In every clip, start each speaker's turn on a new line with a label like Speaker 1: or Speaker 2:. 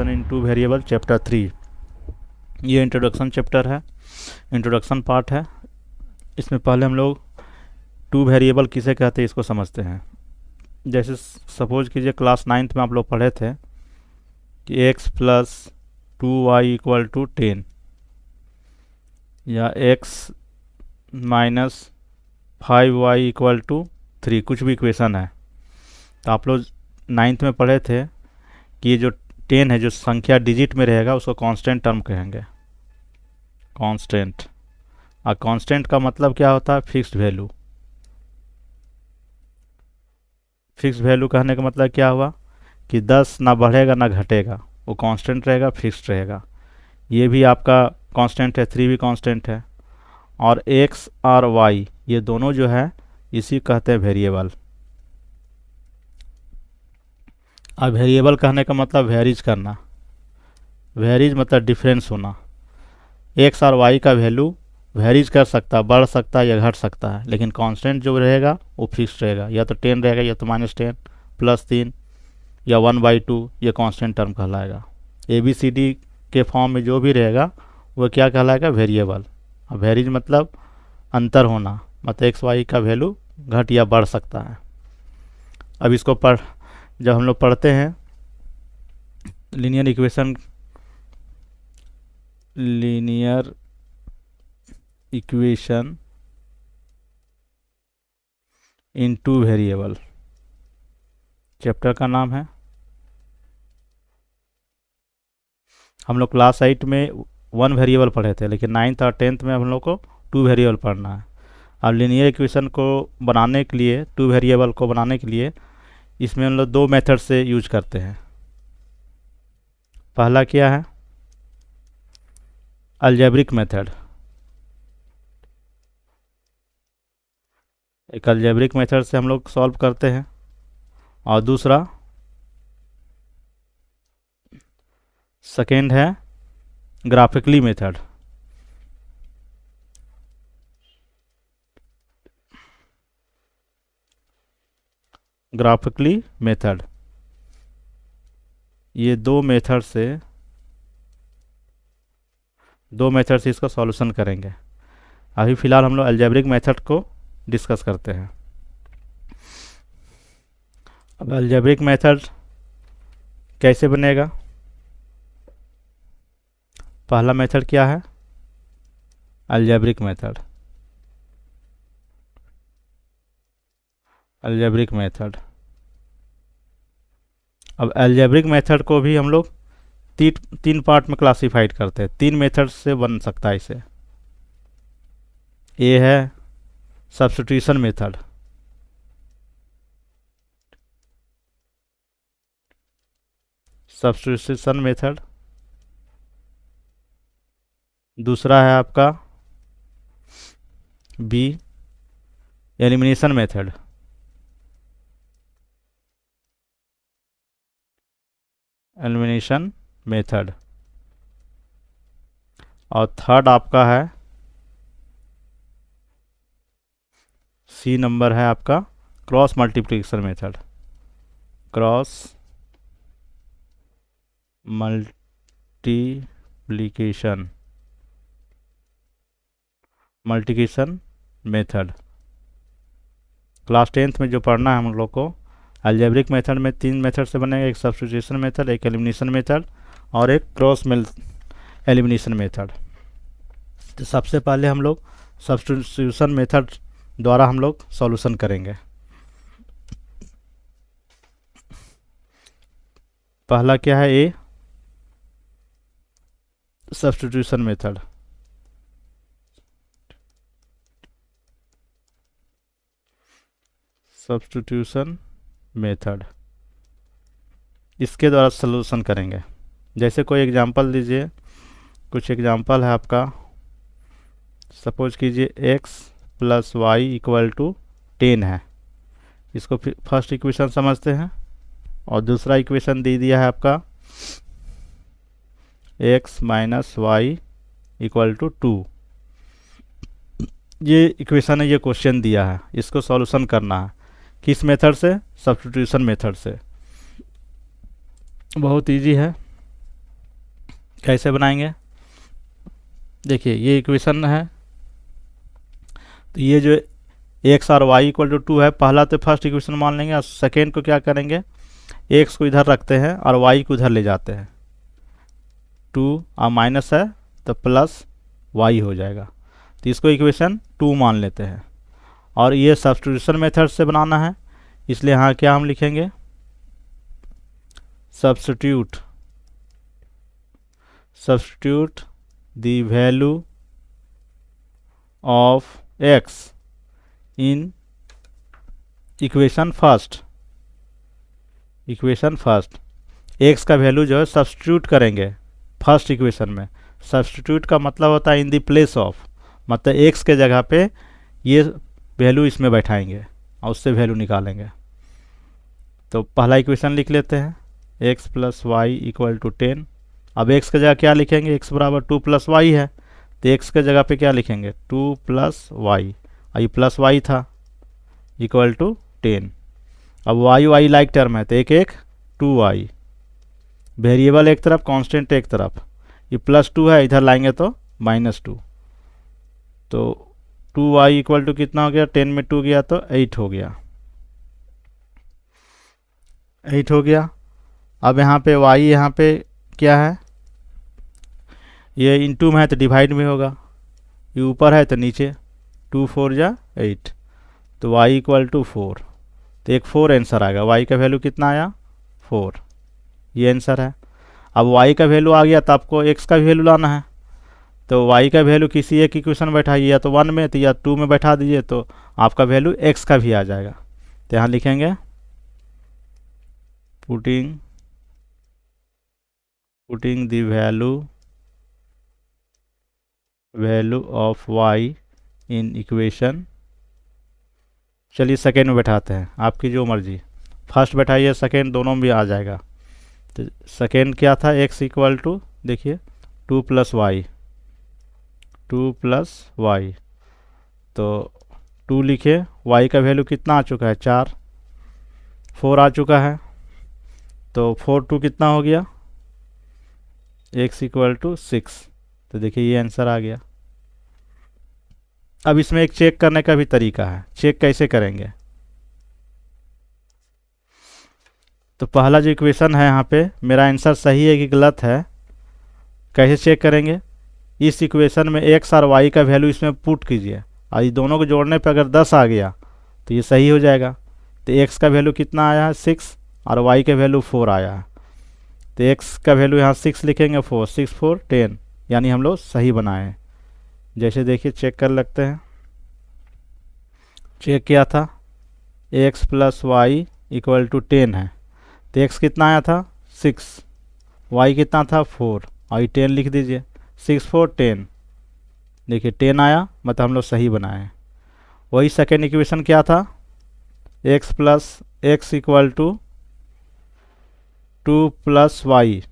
Speaker 1: Substitution इन two variable chapter 3। ये introduction chapter है, introduction part है। इसमें पहले हम लोग टू वेरिएबल किसे कहते हैं इसको समझते हैं। जैसे सपोज कीजिए क्लास 9th में आप लोग पढ़े थे कि x plus 2y equal to 10 या x minus 5y equal to 3, कुछ भी इक्वेशन है। तो आप लोग 9th में पढ़े थे कि ये जो 10 है, जो संख्या डिजिट में रहेगा उसको कांस्टेंट टर्म कहेंगे, कांस्टेंट। और कांस्टेंट का मतलब क्या होता है? Fixed value. फिक्स्ड वैल्यू कहने का मतलब क्या हुआ कि 10 ना बढ़ेगा ना घटेगा, वो कांस्टेंट रहेगा, फिक्स्ड रहेगा। ये भी आपका कांस्टेंट है, 3 भी कांस्टेंट है। और x और y ये दोनों जो है इसी कहते हैं वेरिएबल। अब वेरिएबल कहने का मतलब वेरीज करना, वेरीज मतलब डिफरेंस होना। x और y का वैल्यू वेरीज कर सकता है, बढ़ सकता है या घट सकता है, लेकिन कांस्टेंट जो रहेगा वो फिक्स रहेगा। या तो 10 रहेगा या तो -10, +3 या 1/2, ये कांस्टेंट टर्म कहलाएगा। ABCD के फॉर्म में जो भी रहेगा वो क्या कहलाएगा? वेरिएबल। अब वेरीज मतलब अंतर होना, मतलब x y का वैल्यू घट या बढ़ सकता है। अब इसको जब हम लोग पढ़ते हैं linear equation in two variable, chapter का नाम है। हम लोग क्लास 8 में 1 वेरिएबल पढ़े थे, लेकिन 9th और 10th में हम लोग को 2 वेरिएबल पढ़ना है। अब लीनियर इक्वेशन को बनाने के लिए, 2 वेरिएबल को बनाने के लिए इसमें हम लोग 2 मेथड से यूज करते हैं। पहला क्या है? Algebraic method. एक अलजेब्रिक मेथड से हम लोग सॉल्व करते हैं, और दूसरा सेकेंड है ग्राफिकली मेथड। ग्राफिकली मेथड, ये दो मेथड से इसका सॉल्यूशन करेंगे। अभी फ़िलहाल हम लोग अलजेब्रिक मेथड को डिस्कस करते हैं। अब अलजेब्रिक मेथड कैसे बनेगा? पहला मेथड क्या है? Algebraic method. अलजेब्रिक मेथड, अब अलजेब्रिक मेथड को भी हम लोग तीन पार्ट में क्लासिफाइड करते हैं। 3 मेथड से बन सकता है इसे। ये है सब्स्टिट्यूशन मेथड, सब्स्टिट्यूशन मेथड। दूसरा है आपका B, elimination method. Elimination method. और थर्ड आपका है सी नंबर है आपका cross multiplication method. Cross multiplication method. Class 10th में जो पढ़ना है हम लोग को, अलजेब्रिक मेथड में 3 मेथड से बनेगा। एक सब्स्टिट्यूशन मेथड, एक एलिमिनेशन मेथड और एक क्रॉस एलिमिनेशन मेथड। तो सबसे पहले हम लोग सब्स्टिट्यूशन मेथड द्वारा हम लोग सॉल्यूशन करेंगे। पहला क्या है? ए, सब्स्टिट्यूशन मेथड। सब्स्टिट्यूशन मेथड, इसके द्वारा सॉल्यूशन करेंगे। जैसे कोई एग्जांपल दीजिए, कुछ एग्जांपल है आपका। सपोज कीजिए x plus y equal to 10 है। इसको फर्स्ट इक्वेशन समझते हैं, और दूसरा इक्वेशन दे दिया है आपका x minus y equal to 2। ये इक्वेशन है, ये क्वेश्चन दिया है, इसको सॉल्यूशन करना है। किस मेथड से? सब्स्टिट्यूशन मेथड से। बहुत इजी है। कैसे बनाएंगे, देखिए ये इक्वेशन है, तो ये जो एक्स और वाई इक्वल टू 2 है, पहला तो फर्स्ट इक्वेशन मान लेंगे, और सेकेंड को क्या करेंगे, एक्स को इधर रखते हैं और वाई को उधर ले जाते हैं, 2 और माइनस है तो प्लस वाई हो जाएगा, तो इसको इक्वेशन 2 मान लेते हैं। और ये सब्स्टिट्यूशन मेथड से बनाना है, इसलिए यहाँ क्या हम लिखेंगे, substitute the value of x in equation first, x का वैल्यू जो है सब्स्टिट्यूट करेंगे फर्स्ट इक्वेशन में। सब्स्टिट्यूट का मतलब होता है इन द प्लेस ऑफ, मतलब एक्स के जगह पे ये वैल्यू इसमें बैठाएंगे और उससे वैल्यू निकालेंगे। तो पहला इक्वेशन लिख लेते हैं, x plus y equal to 10। अब एक्स के जगह क्या लिखेंगे, एक्स बराबर 2 प्लस वाई है, तो एक्स के जगह पे क्या लिखेंगे, 2 प्लस वाई, और ये प्लस वाई था, इक्वल टू 10। अब वाई वाई लाइक टर्म है, तो एक एक 2y, वेरिएबल एक तरफ कांस्टेंट एक तरफ, ये +2 है, इधर लाएंगे तो -2, तो 2y इक्वल टू कितना हो गया, 10 में 2 गया तो 8 हो गया, 8 हो गया। अब यहाँ पे y यहाँ पे क्या है, ये इनटू में है तो डिवाइड में होगा, ये ऊपर है तो नीचे, 2 4 जा 8, तो y इक्वल टू 4, तो एक 4 आंसर आएगा। y का वैल्यू कितना आया, 4, ये आंसर है। अब y का वैल्यू आ गया तो आपको x का वैल्यू लाना है, तो y का वैल्यू किसी एक इक्वेशन बैठाइए, या तो 1 में तो या 2 में बैठा दीजिए, तो आपका वैल्यू x का भी आ जाएगा। तो यहाँ लिखेंगे putting the value of y in equation, चलिए सेकेंड में बैठाते हैं, आपकी जो मर्जी, फर्स्ट बैठाइए सेकेंड, दोनों में भी आ जाएगा। तो सेकेंड क्या था, x इक्वल टू देखिए 2 प्लस वाई, तो 2 लिखे, y का वैल्यू कितना आ चुका है, 4, 4 आ चुका है, तो 4 2 कितना हो गया, x इक्वल टू 6, तो देखिए ये आंसर आ गया। अब इसमें एक चेक करने का भी तरीका है, चेक कैसे करेंगे, तो पहला जो इक्वेशन है यहाँ पे मेरा आंसर सही है कि गलत है, कैसे चेक करेंगे, इस इक्वेशन में x और y का वैल्यू इसमें पुट कीजिए, और ये दोनों को जोड़ने पे अगर 10 आ गया तो ये सही हो जाएगा। तो x का वैल्यू कितना आया है, 6, और y का वैल्यू 4 आया है, तो x का वैल्यू यहाँ 6 लिखेंगे, 4 6 4 10, यानी हम लोग सही बनाए हैं। जैसे देखिए चेक कर लगते हैं, चेक किया था, x plus y equal to 10 है, तो x कितना आया था 6, y कितना था 4, और 10 लिख दीजिए, 6 4 10, देखिए 10 आया, मतलब हम लोग सही बनाए हैं। वही सेकेंड इक्वेशन क्या था, x plus x equal to 2 plus y,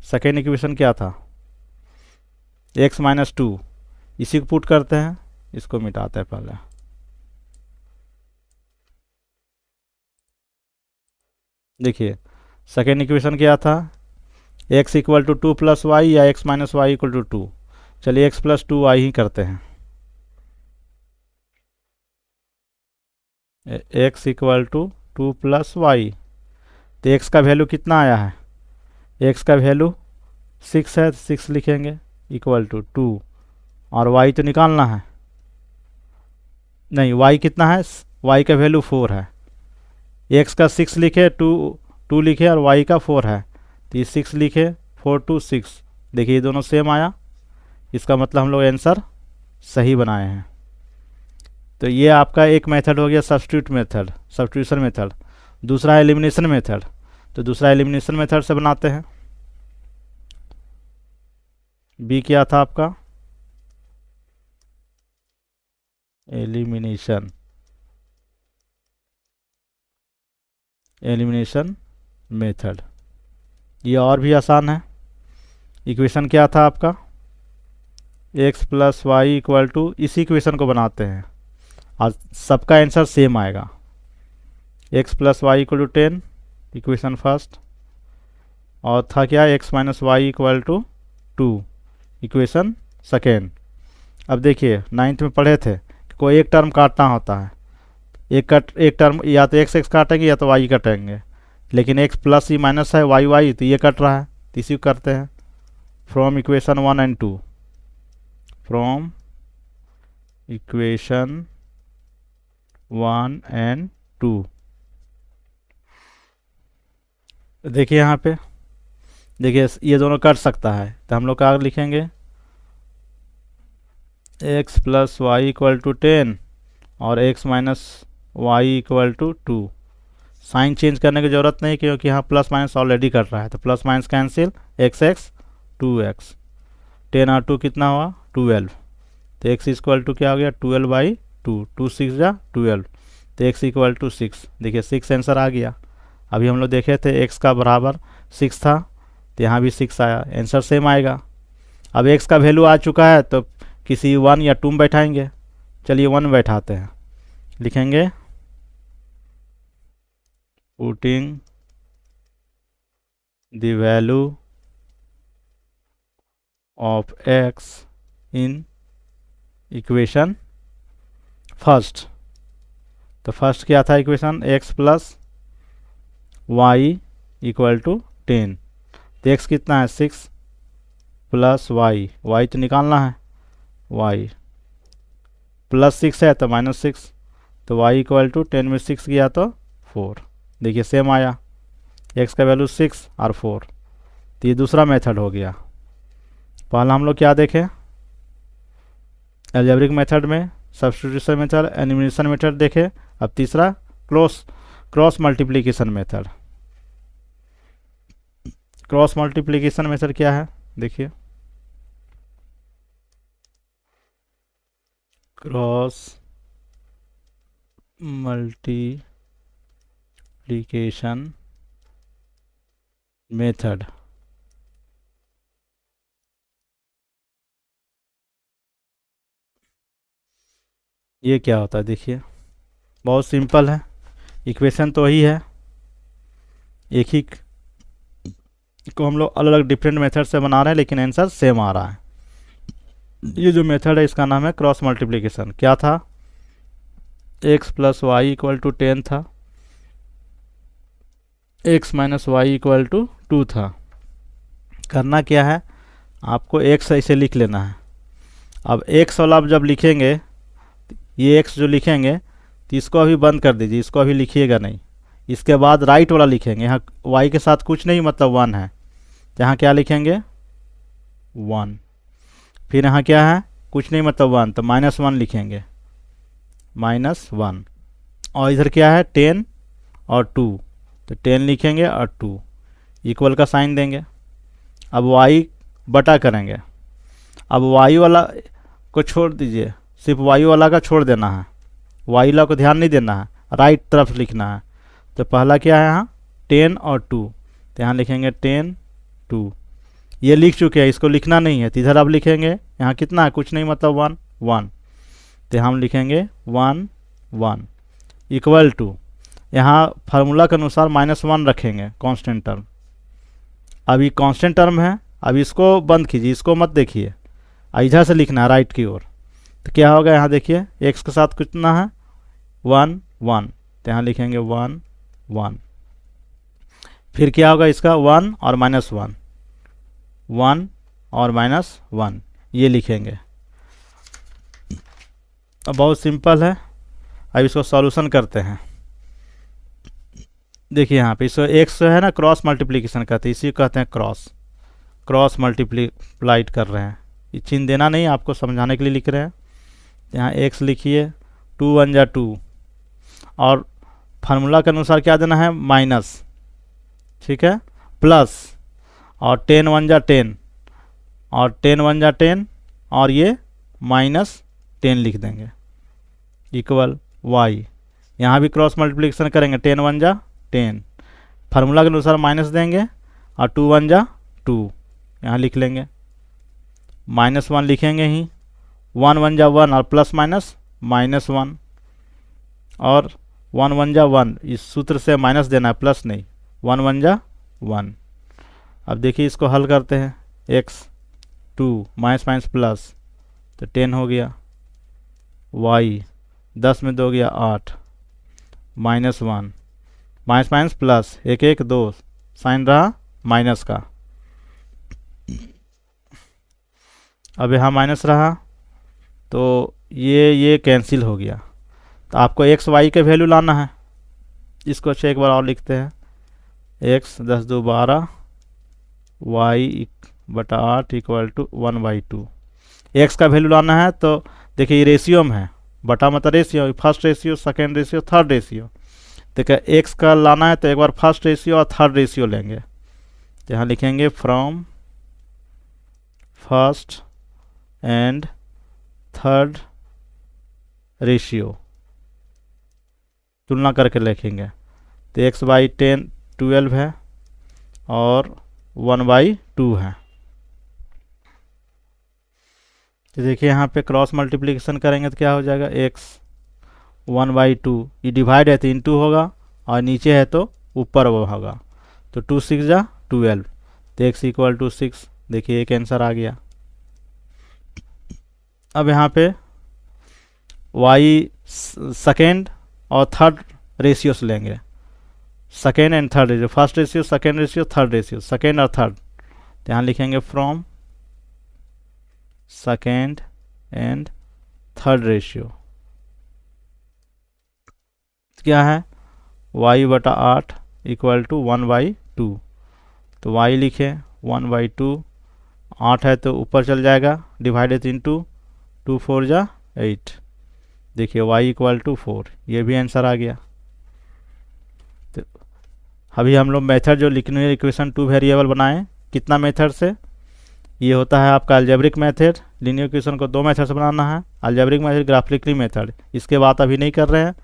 Speaker 1: second equation क्या था, x माइनस 2, इसी को पुट करते हैं, इसको मिटाते हैं पहले, देखिए सेकेंड इक्वेशन क्या था, x equal to 2 plus y या x minus y equal to 2, चलिए x प्लस 2y ही करते हैं, x equal to 2 plus y, तो x का वैल्यू कितना आया है, x का वैल्यू 6 है, 6 लिखेंगे, इक्वल टू 2, और y तो निकालना है, नहीं y कितना है, y का वैल्यू 4 है, x का 6 लिखे, 2 लिखे, और y का 4 है, तो ये 6 लिखे, 4 2 6, देखिए ये दोनों सेम आया, इसका मतलब हम लोग आंसर सही बनाए हैं। तो ये आपका एक मेथड हो गया सब्स्टिट्यूशन मेथड। दूसरा एलिमिनेशन मेथड, तो दूसरा एलिमिनेशन मेथड से बनाते हैं। बी क्या था आपका, एलिमिनेशन मेथड, ये और भी आसान है। इक्वेशन क्या था आपका, x plus y equal to, इसी इक्वेशन को बनाते हैं और सबका आंसर सेम आएगा, x plus y equal to 10, equation first, और था क्या, x minus y equal to 2, equation second. अब देखिए 9th में पढ़े थे कि कोई एक टर्म काटना होता है, एक टर्म या तो x काटेंगे या तो y काटेंगे, लेकिन x प्लस ही माइनस है y तो ये कट रहा है, तो इसी को करते हैं। From equation 1 and 2, from equation 1 and 2, देखिए यहाँ पे देखिए ये दोनों कट सकता है, तो हम लोग क्या लिखेंगे, x plus y equal to 10 और x minus y equal to 2। Sign change करने की ज़रूरत नहीं क्योंकि यहाँ प्लस माइनस ऑलरेडी कट रहा है, तो plus minus cancel, x 2x, 10 और 2 कितना हुआ 12, तो x इक्वल टू क्या हो गया 12/2, 2 6 जा 12, तो x इक्वल टू 6। देखिए 6 आंसर आ गया। अभी हम लोग देखे थे x का बराबर 6 था, तो यहाँ भी 6 आया, आंसर सेम आएगा। अब x का वैल्यू आ चुका है तो किसी 1 या 2 में बैठाएंगे। चलिए 1 बैठाते हैं, लिखेंगे putting the value of x in equation first. तो फर्स्ट क्या था equation, x plus y equal to 10, तो x कितना है 6 प्लस y तो निकालना है, y प्लस 6 है तो माइनस 6, तो y इक्वल टू 10 में 6 गया तो 4। देखिए सेम आया, x का वैल्यू 6 और 4, तो ये दूसरा मेथड हो गया। पहला हम लोग क्या देखें, अलजेब्रिक मेथड में सब्स्टिट्यूशन मेथड, एलिमिनेशन मेथड देखे। अब तीसरा cross multiplication method. Cross multiplication method क्या है, देखिए क्रॉस मल्टीप्लिकेशन मेथड ये क्या होता है, देखिए बहुत सिंपल है, इक्वेशन तो वही है, एक ही को हम लोग अलग अलग डिफरेंट मेथड से बना रहे हैं लेकिन आंसर सेम आ रहा है। ये जो मेथड है इसका नाम है क्रॉस मल्टीप्लिकेशन। क्या था, x plus y equal to 10 था, x minus y equal to 2 था। करना क्या है, आपको x ऐसे लिख लेना है। अब x वाला आप जब लिखेंगे, ये x जो लिखेंगे तो इसको अभी बंद कर दीजिए, इसको अभी लिखिएगा नहीं। इसके बाद राइट वाला लिखेंगे, यहाँ y के साथ कुछ नहीं मतलब 1 है, यहाँ क्या लिखेंगे 1। फिर यहाँ क्या है, कुछ नहीं मतलब 1, तो -1 लिखेंगे, -1। और इधर क्या है 10 और 2, तो 10 लिखेंगे और 2 इक्वल का साइन देंगे। अब y बटा करेंगे, अब y वाला को छोड़ दीजिए, सिर्फ y वाला का छोड़ देना है, y वाला को ध्यान नहीं देना है, राइट तरफ लिखना है। तो पहला क्या है यहाँ 10 और 2, तो यहाँ लिखेंगे 10 2, ये लिख चुके हैं, इसको लिखना नहीं है, तो इधर आप लिखेंगे, यहाँ कितना है कुछ नहीं मतलब 1 1, तो हम लिखेंगे 1 1 इक्वल टू, यहाँ फार्मूला के अनुसार -1 रखेंगे कांस्टेंट टर्म। अभी कांस्टेंट टर्म है, अब इसको बंद कीजिए, इसको मत देखिए, इधर से लिखना है राइट की ओर। तो क्या होगा, यहाँ देखिए x के साथ कितना है 1 1, तो यहाँ लिखेंगे 1 1। फिर क्या होगा इसका 1 और -1, 1 और -1 ये लिखेंगे। अब बहुत सिंपल है, अब इसको सॉल्यूशन करते हैं। देखिए यहाँ पे इसको x है ना क्रॉस मल्टीप्लिकेशन कहते हैं, इसी को कहते हैं क्रॉस मल्टीप्लाइड कर रहे हैं। ये चिन्ह देना नहीं, आपको समझाने के लिए लिख रहे हैं। यहाँ x लिखिए, 2 1 जा 2, और फार्मूला के अनुसार क्या देना है माइनस, ठीक है, प्लस, और 10 1 जा 10, और 10 1 जा 10, और ये -10 लिख देंगे इक्वल y। यहाँ भी क्रॉस मल्टीप्लिकेशन करेंगे, 10 1 जा 10, फार्मूला के अनुसार माइनस देंगे, और 2 1 जा 2 यहाँ लिख लेंगे, -1 लिखेंगे ही, 1 1 जा 1 और प्लस माइनस -1, और 1 1 जा 1, इस सूत्र से माइनस देना है प्लस नहीं, 1 1 जा 1। अब देखिए इसको हल करते हैं। एक्स 2 माइनस माइनस प्लस तो 10 हो गया, वाई 10 में 2 गया 8, -1 माइनस माइनस प्लस, 1 1 2, साइन रहा माइनस का। अब यहाँ माइनस रहा तो ये कैंसिल हो गया। तो आपको एक्स वाई के वैल्यू लाना है। इसको अच्छा एक बार और लिखते हैं। एक्स 10 2 12, वाई बटा 8 इक्वल टू 1/2। एक्स का वैल्यू लाना है तो देखिए ये रेशियो में है, बटा मतलब ratio, first ratio, second ratio, third ratio. देखिए एक्स का लाना है तो एक बार फर्स्ट रेशियो और थर्ड रेशियो लेंगे। तो यहाँ लिखेंगे from first and third ratio, तुलना करके लिखेंगे। तो एक्स बाई 10 12 है और 1/2 है। तो देखिए यहाँ पे क्रॉस मल्टीप्लिकेशन करेंगे तो क्या हो जाएगा, एक्स 1/2, ये डिवाइड है तो इंटू होगा और नीचे है तो ऊपर वो होगा। तो 2 6 जा 12, तो एक्स इक्वल टू 6। देखिए एक आंसर आ गया। अब यहाँ पे वाई सेकेंड और थर्ड रेशियो से लेंगे, second and third ratio, first ratio, second ratio, third ratio, second और थर्ड। तो यहाँ लिखेंगे from second and third ratio क्या है, y बटा 8 इक्वल टू 1/2। तो y लिखे 1/2, 8 है तो ऊपर चल जाएगा, डिवाइडेड इंटू 2 4 जा 8। देखिए y इक्वल टू 4, ये भी आंसर आ गया। तो अभी हम लोग मेथड जो लिखने इक्वेशन 2 वेरिएबल बनाए, कितना मेथड से, ये होता है आपका अलजेब्रिक मेथड। लीनियर इक्वेशन को 2 मेथड से बनाना है, अलजेब्रिक मेथड, ग्राफिकली मेथड। इसके बात अभी नहीं कर रहे हैं।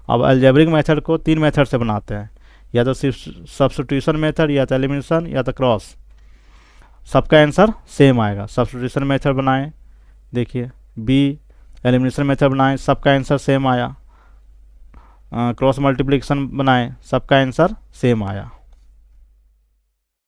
Speaker 1: अब अलजेब्रिक मेथड को 3 मेथड से बनाते हैं, या तो सिर्फ सब्स्टिट्यूशन मेथड, या तो एलिमिनेशन, या तो क्रॉस। सबका आंसर सेम आएगा। सब्स्टिट्यूशन मेथड बनाएं, देखिए बी, एलिमिनेशन मेथड बनाएं, सबका आंसर सेम आया। क्रॉस मल्टीप्लिकेशन बनाएं, सबका आंसर सेम आया।